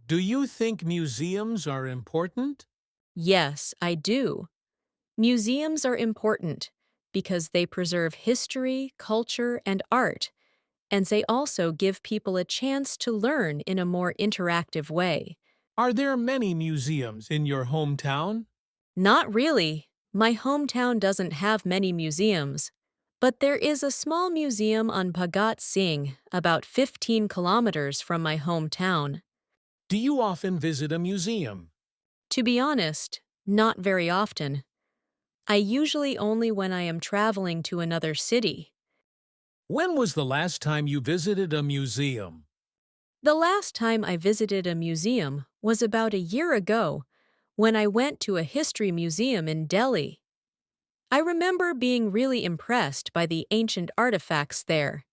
Do you think museums are important? Yes, I do. Museums are important because they preserve history, culture, and art, and they also give people a chance to learn in a more interactive way. Are there many museums in your hometown? Not really. My hometown doesn't have many museums, but there is a small museum on Bhagat Singh, about 15 kilometers from my hometown. Do you often visit a museum? To be honest, not very often. I usually only when I am traveling to another city. When was the last time you visited a museum? The last time I visited a museum was about a year ago when I went to a history museum in Delhi. I remember being really impressed by the ancient artifacts there.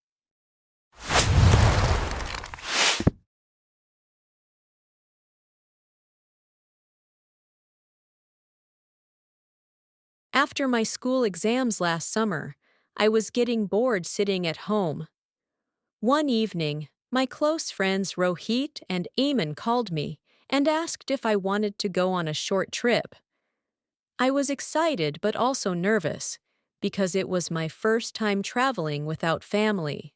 After my school exams last summer, I was getting bored sitting at home. One evening, my close friends Rohit and Eamon called me and asked if I wanted to go on a short trip. I was excited but also nervous because it was my first time traveling without family.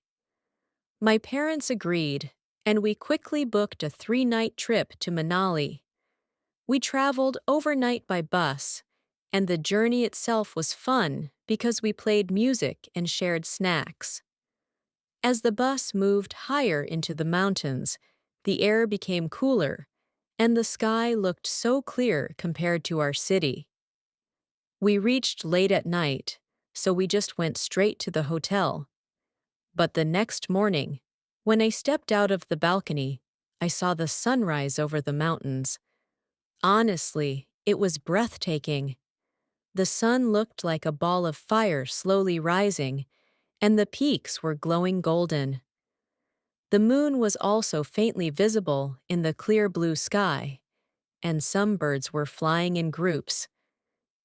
My parents agreed, and we quickly booked a 3-night trip to Manali. We traveled overnight by bus, and the journey itself was fun because we played music and shared snacks. As the bus moved higher into the mountains, the air became cooler, and the sky looked so clear compared to our city. We reached late at night, so we just went straight to the hotel. But the next morning, when I stepped out of the balcony, I saw the sunrise over the mountains. Honestly, it was breathtaking. The sun looked like a ball of fire slowly rising, and the peaks were glowing golden. The moon was also faintly visible in the clear blue sky, and some birds were flying in groups.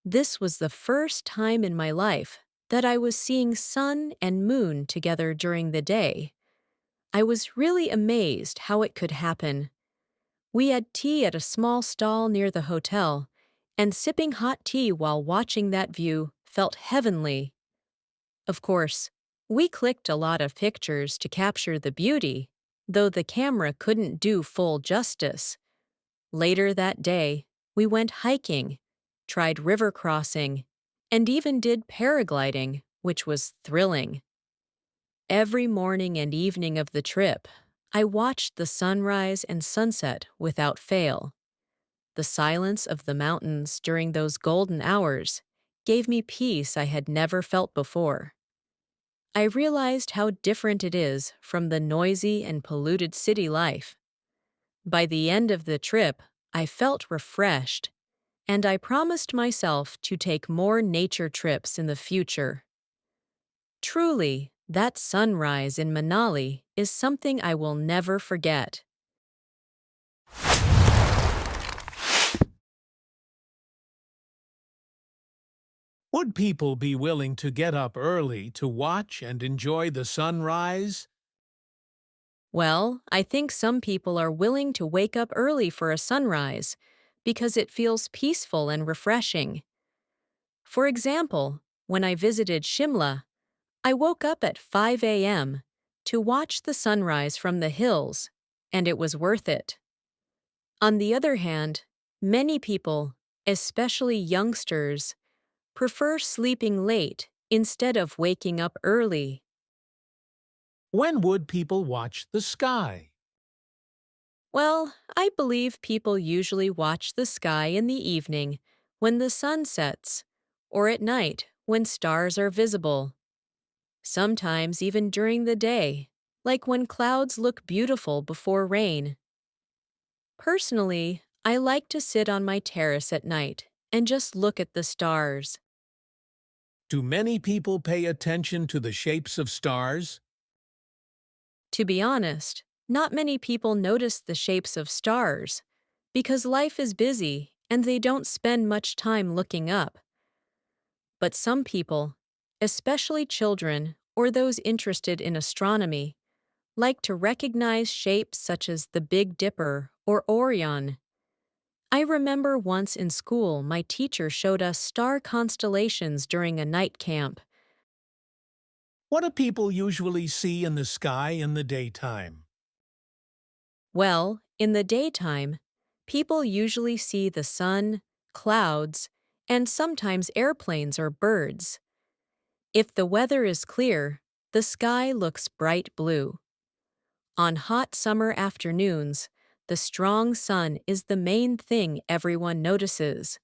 This was the first time in my life that I was seeing sun and moon together during the day. I was really amazed how it could happen. We had tea at a small stall near the hotel, and sipping hot tea while watching that view felt heavenly. Of course, we clicked a lot of pictures to capture the beauty, though the camera couldn't do full justice. Later that day, we went hiking, tried river crossing, and even did paragliding, which was thrilling. Every morning and evening of the trip, I watched the sunrise and sunset without fail. The silence of the mountains during those golden hours gave me peace I had never felt before. I realized how different it is from the noisy and polluted city life. By the end of the trip, I felt refreshed, and I promised myself to take more nature trips in the future. Truly, that sunrise in Manali is something I will never forget. Would people be willing to get up early to watch and enjoy the sunrise? Well, I think some people are willing to wake up early for a sunrise because it feels peaceful and refreshing. For example, when I visited Shimla, I woke up at 5 a.m. to watch the sunrise from the hills, and it was worth it. On the other hand, many people, especially youngsters, prefer sleeping late instead of waking up early. When would people watch the sky? Well, I believe people usually watch the sky in the evening when the sun sets, or at night when stars are visible. Sometimes even during the day, like when clouds look beautiful before rain. Personally, I like to sit on my terrace at night and just look at the stars. Do many people pay attention to the shapes of stars? To be honest, not many people notice the shapes of stars because life is busy and they don't spend much time looking up. But some people, especially children or those interested in astronomy, like to recognize shapes such as the Big Dipper or Orion. I remember once in school my teacher showed us star constellations during a night camp. What do people usually see in the sky in the daytime? Well, in the daytime, people usually see the sun, clouds, and sometimes airplanes or birds. If the weather is clear, the sky looks bright blue. On hot summer afternoons, the strong sun is the main thing everyone notices.